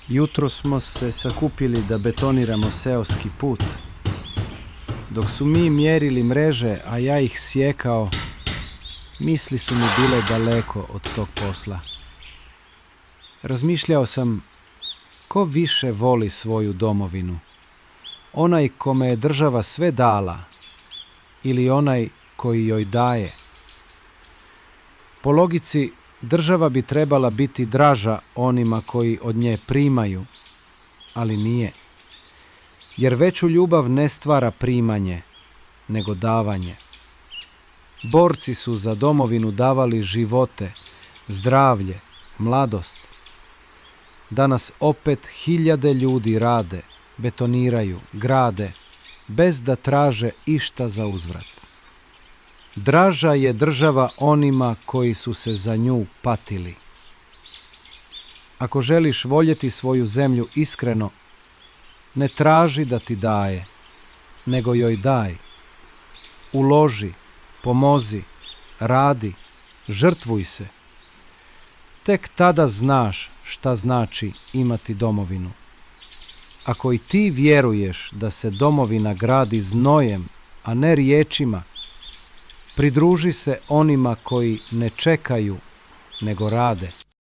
Jutro smo se sakupili da betoniramo seoski put. Dok su mi mjerili mreže, a ja ih sjekao, misli su mi bile daleko od tog posla. Razmišljao sam, ko više voli svoju domovinu? Onaj kome je država sve dala ili onaj koji joj daje? Po logici, država bi trebala biti draža onima koji od nje primaju, ali nije. Jer veću ljubav ne stvara primanje, nego davanje. Borci su za domovinu davali živote, zdravlje, mladost. Danas opet hiljade ljudi rade, betoniraju, grade, bez da traže išta za uzvrat. Draža je država onima koji su se za nju patili. Ako želiš voljeti svoju zemlju iskreno, ne traži da ti daje, nego joj daj. Uloži, pomozi, radi, žrtvuj se. Tek tada znaš šta znači imati domovinu. Ako i ti vjeruješ da se domovina gradi znojem, a ne riječima, pridruži se onima koji ne čekaju, nego rade.